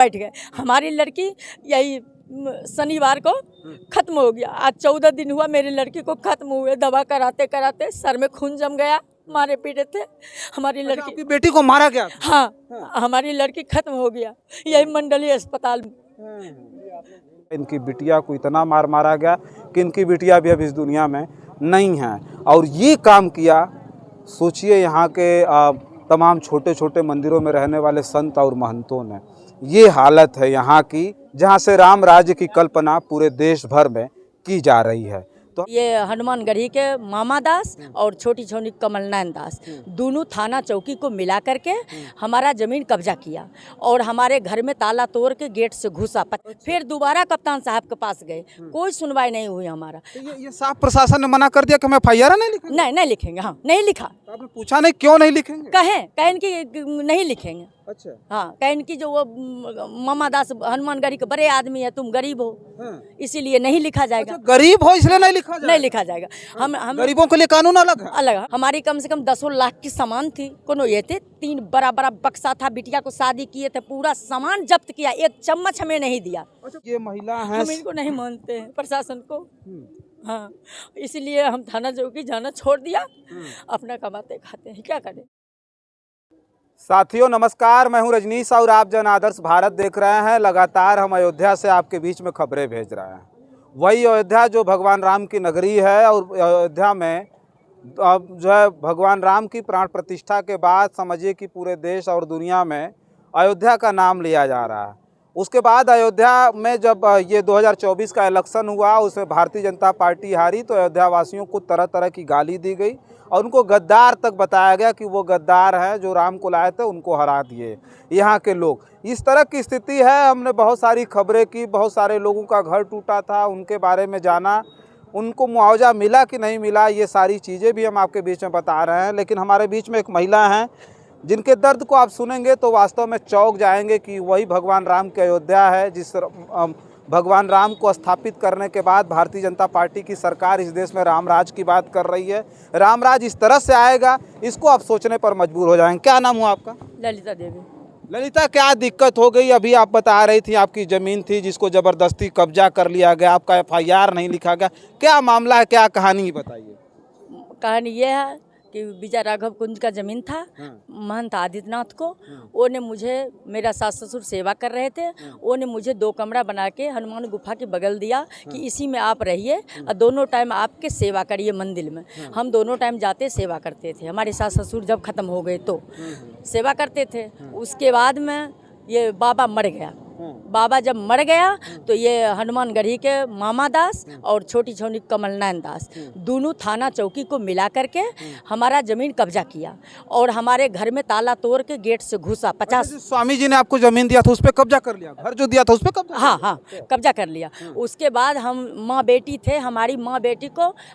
बैठ गए। हमारी लड़की यही शनिवार को खत्म हो गया। आज 14 दिन हुआ मेरी लड़की को खत्म हुए। दवा कराते कराते सर में खून जम गया, मारे पीटे थे। हमारी लड़की, आपकी बेटी को मारा गया? हाँ, हमारी लड़की खत्म हो गया यही मंडलीय अस्पताल में। इनकी बिटिया को इतना मारा गया कि इनकी बिटिया भी अब इस दुनिया में नहीं है। और ये काम किया, सोचिए यहाँ के तमाम छोटे छोटे मंदिरों में रहने वाले संत और महंतों ने। ये हालत है यहाँ की, जहाँ से राम राज्य की कल्पना पूरे देश भर में की जा रही है। तो ये हनुमानगढ़ी के मामा दास और छोटी छोटी कमलनैन दास दोनों थाना चौकी को मिला करके हमारा ज़मीन कब्जा किया और हमारे घर में ताला तोड़ के गेट से घुसा। फिर दोबारा कप्तान साहब के पास गए, कोई सुनवाई नहीं हुई हमारा। ये साफ प्रशासन ने मना कर दिया कि हम FIR नहीं लिखेंगे? नहीं लिखेंगे। हाँ, नहीं लिखा। तो आपने पूछा नहीं क्यों नहीं लिखेंगे? कहें कि नहीं लिखेंगे। अच्छा, हाँ, कहें कि जो वो मामा दास हनुमानगढ़ी के बड़े आदमी है, तुम गरीब हो, इसीलिए नहीं लिखा जाएगा। अच्छा, गरीब हो इसलिए नहीं लिखा जाएगा? नहीं लिखा जाएगा। हम गरीबों के लिए कानून अलग है? अलग। हमारी कम से कम 10 लाख की सामान थी। कोनो ये थे 3 बड़ा बक्सा था, बिटिया को शादी किए थे, पूरा सामान जब्त किया, एक चम्मच हमें नहीं दिया। ये महिला है, हम इनको नहीं मानते हैं प्रशासन को। हाँ, इसलिए हम थाना चौकी जाना छोड़ दिया, अपना कमाते खाते हैं, क्या करें। साथियों नमस्कार, मैं हूं रजनीश और आप जन आदर्श भारत देख रहे हैं। लगातार हम अयोध्या से आपके बीच में खबरें भेज रहे हैं। वही अयोध्या जो भगवान राम की नगरी है, और अयोध्या में अब जो है भगवान राम की प्राण प्रतिष्ठा के बाद समझिए कि पूरे देश और दुनिया में अयोध्या का नाम लिया जा रहा है। उसके बाद अयोध्या में जब ये 2024 का इलेक्शन हुआ, उसमें भारतीय जनता पार्टी हारी, तो अयोध्या वासियों को तरह तरह की गाली दी गई और उनको गद्दार तक बताया गया कि वो गद्दार हैं, जो राम को लाए थे उनको हरा दिए यहाँ के लोग। इस तरह की स्थिति है। हमने बहुत सारी खबरें की, बहुत सारे लोगों का घर टूटा था, उनके बारे में जाना, उनको मुआवजा मिला कि नहीं मिला, ये सारी चीज़ें भी हम आपके बीच में बता रहे हैं। लेकिन हमारे बीच में एक महिला हैं जिनके दर्द को आप सुनेंगे तो वास्तव में चौंक जाएंगे कि वही भगवान राम की अयोध्या है, जिस भगवान राम को स्थापित करने के बाद भारतीय जनता पार्टी की सरकार इस देश में राम राज की बात कर रही है। राम राज इस तरह से आएगा, इसको आप सोचने पर मजबूर हो जाएंगे। क्या नाम हुआ आपका? ललिता देवी। ललिता, क्या दिक्कत हो गई? अभी आप बता रही थी आपकी ज़मीन थी जिसको ज़बरदस्ती कब्जा कर लिया गया, आपका FIR नहीं लिखा गया, क्या मामला है, क्या कहानी बताइए। कहानी ये है कि विजय राघव कुंज का ज़मीन था महंत आदित्यनाथ को। वो ने मुझे, मेरा सास ससुर सेवा कर रहे थे, वो ने मुझे 2 कमरा बना के हनुमान गुफा के बगल दिया कि इसी में आप रहिए और दोनों टाइम आपके सेवा करिए मंदिर में। हम दोनों टाइम जाते सेवा करते थे। हमारे सास ससुर जब ख़त्म हो गए तो सेवा करते थे। उसके बाद में ये बाबा मर गया। बाबा जब मर गया तो ये हनुमानगढ़ी के मामा दास और छोटी छोटी कमलनैन दास दोनों थाना चौकी को मिला करके हमारा ज़मीन कब्जा किया और हमारे घर में ताला तोड़ के गेट से घुसा। 50 स्वामी जी ने आपको ज़मीन दिया था उस पर कब्जा कर लिया, घर जो दिया था उस पर कब्जा? हाँ, कब्जा कर लिया। उसके बाद हम माँ बेटी थे, हमारी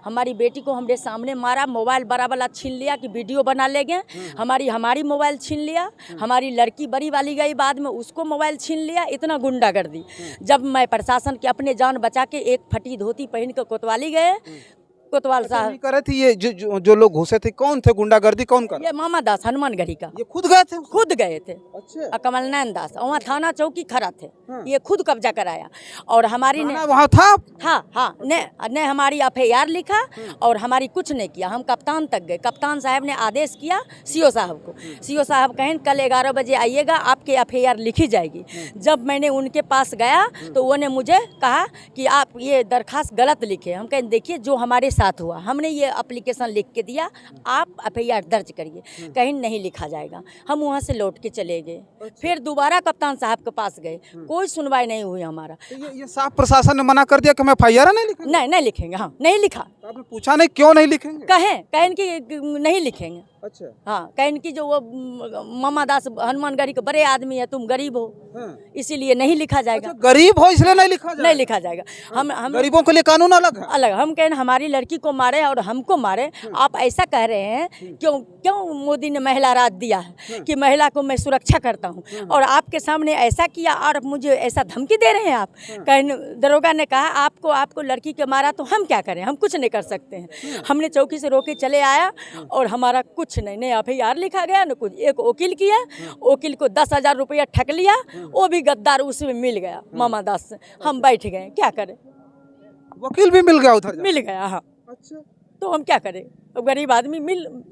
हमारी बेटी को हमरे सामने मारा, मोबाइल बड़ा वाला छीन लिया कि वीडियो बना ले गए। हमारी मोबाइल छीन लिया। हमारी लड़की बड़ी वाली गई बाद में, उसको मोबाइल छीन लिया। इतना गुंडागर्दी। जब मैं प्रशासन के अपने जान बचा के एक फटी धोती पहन के कोतवाली गए, कोतवाल साहब करे थे। ये जो लोग घुसे थे कौन थे? गुंडागर्दी कौन कर? ये मामा दास हनुमानगढ़ी का। ये खुद गए थे? खुद गए थे। अच्छा। कमलनैन दास वहाँ थाना चौकी खड़ा थे। ये खुद कब्जा कराया और हमारी ने वहाँ था। हाँ, ने हमारी FIR लिखा और हमारी कुछ नहीं किया। हम कप्तान तक गए। कप्तान साहब ने आदेश किया CO साहब को। CO साहब कहें कल 11 बजे आइएगा, आपके FIR लिखी जाएगी। जब मैंने उनके पास गया तो उन्होंने मुझे कहा कि आप ये दरखास्त गलत लिखे। हम कहें देखिए जो हमारे साथ हुआ, हमने ये एप्लीकेशन लिख के दिया, आप FIR दर्ज करिए। कहीं नहीं लिखा जाएगा। हम वहाँ से लौट के चले गए। फिर दोबारा कप्तान साहब के पास गए, कोई सुनवाई नहीं हुई हमारा। ये साफ प्रशासन ने मना कर दिया कि हम FIR नहीं लिखेंगे? नहीं लिखेंगे। हाँ, नहीं लिखा। तो आपने पूछा नहीं क्यों नहीं लिखेंगे? कहें कि नहीं लिखेंगे। अच्छा। हाँ, कहें कि जो वो मामा दास हनुमानगढ़ी के बड़े आदमी है, तुम गरीब हो, इसीलिए नहीं लिखा जाएगा। अच्छा, गरीब हो इसलिए नहीं लिखा जाएगा? नहीं लिखा जाएगा। हम गरीबों के लिए कानून अलग है? अलग। हम कहें हमारी लड़की को मारे और हमको मारे, आप ऐसा कह रहे हैं क्यों मोदी ने महिला राज दिया है कि महिला को मैं सुरक्षा करता हूँ और आपके सामने ऐसा किया और मुझे ऐसा धमकी दे रहे हैं आप। कहें दरोगा ने कहा आपको लड़की के मारा तो हम क्या करें, हम कुछ नहीं कर सकते हैं। हमने चौकी से रोके चले आया और हमारा कुछ कुछ नहीं, नहीं FIR लिखा गया, न कुछ। एक वकील किया, वकील को 10,000 रुपया ठग लिया, वो भी गद्दार उसमें मिल गया मामा दास से। हम बैठ गए, क्या करें। वकील भी मिल गया उधर मिल गया, हाँ। अच्छा, तो हम क्या करें, अब गरीब आदमी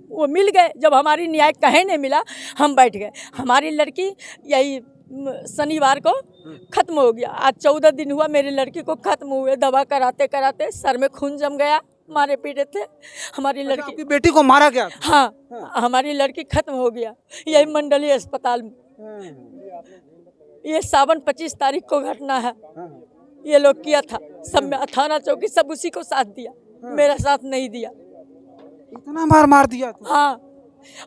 वो मिल गए। जब हमारी न्याय कहीं नहीं मिला, हम बैठ गए। हमारी लड़की यही शनिवार को खत्म हो गया। आज 14 दिन हुआ मेरी लड़की को खत्म हुए। दवा कराते कराते सर में खून जम गया, मारे पीटे थे हमारी लड़की। आपकी बेटी को मारा गया था? हाँ, हमारी लड़की खत्म हो गया यही मंडलीय अस्पताल में। ये सावन 25 तारीख को घटना है। ये लोग किया था सब में, थाना चौकी सब उसी को साथ दिया, मेरा साथ नहीं दिया। इतना मार दिया था? हाँ,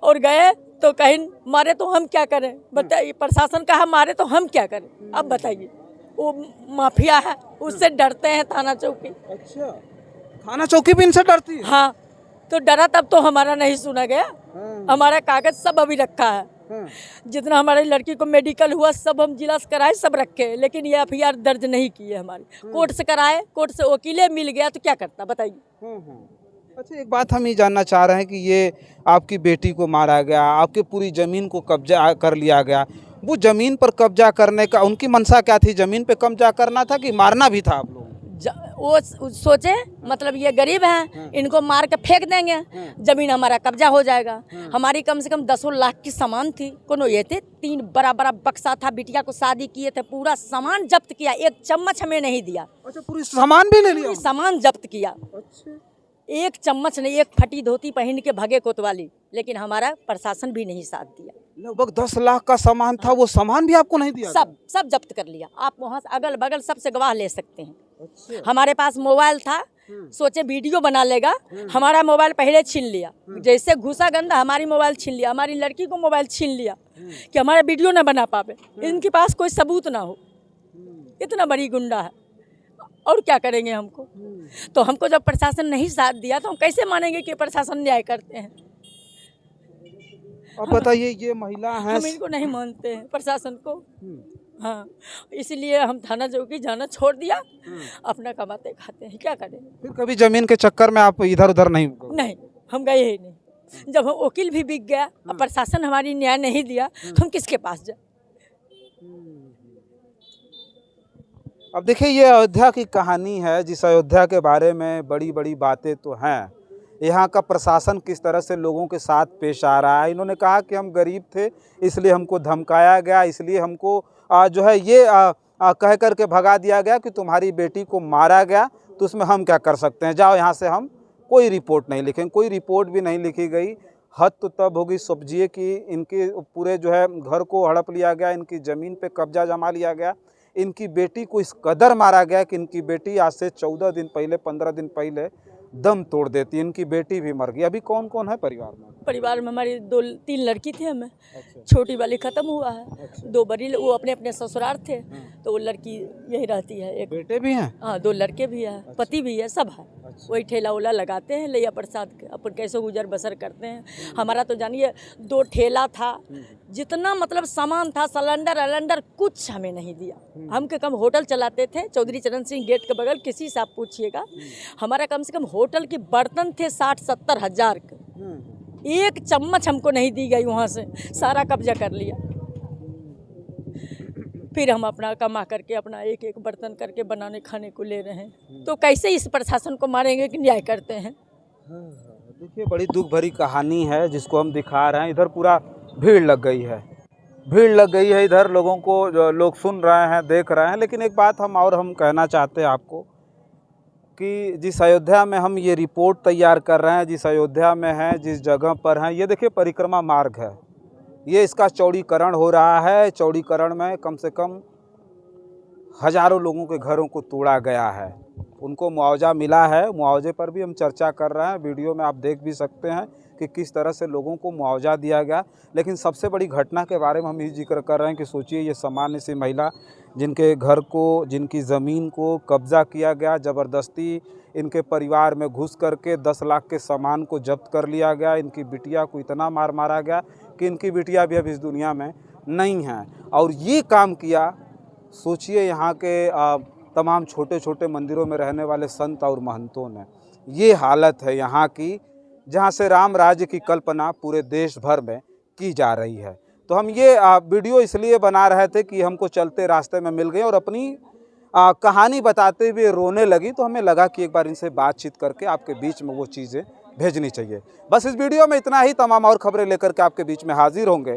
और गए तो कहीं मारे तो हम क्या करें बताइए। प्रशासन कहा मारे तो हम क्या करें, अब बताइए। वो माफिया है, उससे डरते हैं थाना चौकी। अच्छा, थाना चौकी भी इनसे डरती है? हाँ, तो डरा तब तो हमारा नहीं सुना गया। हमारा कागज सब अभी रखा है, जितना हमारी लड़की को मेडिकल हुआ सब हम जिला से कराए, सब रखे, लेकिन ये FIR दर्ज नहीं किए हमारी। कोर्ट से कराए, कोर्ट से वकीले मिल गया तो क्या करता बताइए। अच्छा, एक बात हम ये जानना चाह रहे हैं कि ये आपकी बेटी को मारा गया, आपकी पूरी ज़मीन को कब्जा कर लिया गया। वो ज़मीन पर कब्जा करने का उनकी मंशा क्या थी? ज़मीन पे कब्जा करना था कि मारना भी था आप लोग? वो सोचे मतलब ये गरीब हैं, इनको मार के फेंक देंगे, जमीन हमारा कब्जा हो जाएगा। हमारी कम से कम 10 लाख की सामान थी, कोनो ये थे 3 बड़ा बड़ा बक्सा था, बिटिया को शादी किए थे, पूरा सामान जब्त किया, एक चम्मच हमें नहीं दिया। अच्छा, पूरी सामान भी ले लिया? पूरी सामान जब्त किया। अच्छा, एक चम्मच नहीं, एक फटी धोती पहन के भगे कोतवाली, लेकिन हमारा प्रशासन भी नहीं साथ दिया। लगभग 10 लाख का सामान था, वो सामान भी आपको नहीं दिया? सब जब्त कर लिया। आप वहाँ से अगल बगल सबसे गवाह ले सकते हैं। अच्छा। हमारे पास मोबाइल था, सोचे वीडियो बना लेगा, हमारा मोबाइल पहले छीन लिया। जैसे घुसा गंदा हमारी मोबाइल छीन लिया, हमारी लड़की को मोबाइल छीन लिया कि हमारा वीडियो ना बना पावे, इनके पास कोई सबूत ना हो। इतना बड़ी गुंडा है, और क्या करेंगे हमको। तो हमको जब प्रशासन नहीं साथ दिया तो हम कैसे मानेंगे कि प्रशासन न्याय करते हैं। अब बताइए, ये महिला है, हम इनको नहीं मानते हैं प्रशासन को। हाँ, इसलिए हम थाना चौकी जाना छोड़ दिया, अपना कमाते खाते हैं, क्या करें। फिर कभी जमीन के चक्कर में आप इधर उधर नहीं? नहीं, हम गए ही नहीं। जब हम वकील भी बिक गया और प्रशासन हमारी न्याय नहीं दिया तो हम किसके पास जाए। अब देखिए, ये अयोध्या की कहानी है, जिस अयोध्या के बारे में बड़ी बड़ी बातें तो हैं। यहाँ का प्रशासन किस तरह से लोगों के साथ पेश आ रहा है। इन्होंने कहा कि हम गरीब थे इसलिए हमको धमकाया गया, इसलिए हमको जो है ये कह कर के भगा दिया गया कि तुम्हारी बेटी को मारा गया, तो उसमें हम क्या कर सकते हैं, जाओ यहाँ से। हम कोई रिपोर्ट नहीं लिखेंगे, कोई रिपोर्ट भी नहीं लिखी गई। हद तो तब होगी समझिए कि इनके पूरे जो है घर को हड़प लिया गया, इनकी ज़मीन पे कब्जा जमा लिया गया, इनकी बेटी को इस कदर मारा गया कि इनकी बेटी आज से 14 दिन पहले 15 दिन पहले दम तोड़ देती। इनकी बेटी भी मर गई। अभी कौन कौन है परिवार में? परिवार में हमारी 2-3 लड़की थी हमें। अच्छा। छोटी वाली खत्म हुआ है। अच्छा। 2 बड़ी वो अपने अपने ससुराल थे, तो वो लड़की यही रहती है। एक बेटे भी हैं? हाँ, 2 लड़के भी हैं। अच्छा। पति भी है, सब है। अच्छा। वही ठेला उला लगाते हैं, लिया प्रसाद के अपन कैसे गुजर बसर करते हैं। हमारा तो जानिए 2 ठेला था, जितना मतलब सामान था, सिलेंडर कुछ हमें नहीं दिया। हम के कम होटल चलाते थे, चौधरी चरण सिंह गेट के बगल, किसी से आप पूछिएगा, हमारा कम से कम होटल के बर्तन थे 60-70 हज़ार के। एक चम्मच हमको नहीं दी गई, वहाँ से सारा कब्जा कर लिया। फिर हम अपना कमा करके अपना एक एक बर्तन करके बनाने खाने को ले रहे हैं। तो कैसे इस प्रशासन को मारेंगे कि न्याय करते हैं। देखिए, बड़ी दुख भरी कहानी है जिसको हम दिखा रहे हैं। इधर पूरा भीड़ लग गई है, भीड़ लग गई है इधर, लोगों को जो लोग सुन रहे हैं, देख रहे हैं। लेकिन एक बात हम कहना चाहते हैं आपको कि जिस अयोध्या में हम ये रिपोर्ट तैयार कर रहे हैं, जिस अयोध्या में हैं, जिस जगह पर हैं, ये देखिए परिक्रमा मार्ग है। ये इसका चौड़ीकरण हो रहा है। चौड़ीकरण में कम से कम हज़ारों लोगों के घरों को तोड़ा गया है। उनको मुआवजा मिला है, मुआवजे पर भी हम चर्चा कर रहे हैं। वीडियो में आप देख भी सकते हैं कि किस तरह से लोगों को मुआवजा दिया गया। लेकिन सबसे बड़ी घटना के बारे में हम ये जिक्र कर रहे हैं कि सोचिए, ये सामान्य सी महिला जिनके घर को, जिनकी ज़मीन को कब्ज़ा किया गया, ज़बरदस्ती इनके परिवार में घुस करके 10 लाख के सामान को जब्त कर लिया गया। इनकी बिटिया को इतना मारा गया कि इनकी बिटिया भी अब इस दुनिया में नहीं है। और ये काम किया, सोचिए, यहाँ के तमाम छोटे छोटे मंदिरों में रहने वाले संत और महंतों ने। ये हालत है यहाँ की जहां से राम राज्य की कल्पना पूरे देश भर में की जा रही है। तो हम ये वीडियो इसलिए बना रहे थे कि हमको चलते रास्ते में मिल गए और अपनी कहानी बताते हुए रोने लगी, तो हमें लगा कि एक बार इनसे बातचीत करके आपके बीच में वो चीज़ें भेजनी चाहिए। बस इस वीडियो में इतना ही। तमाम और खबरें लेकर के आपके बीच में हाजिर होंगे।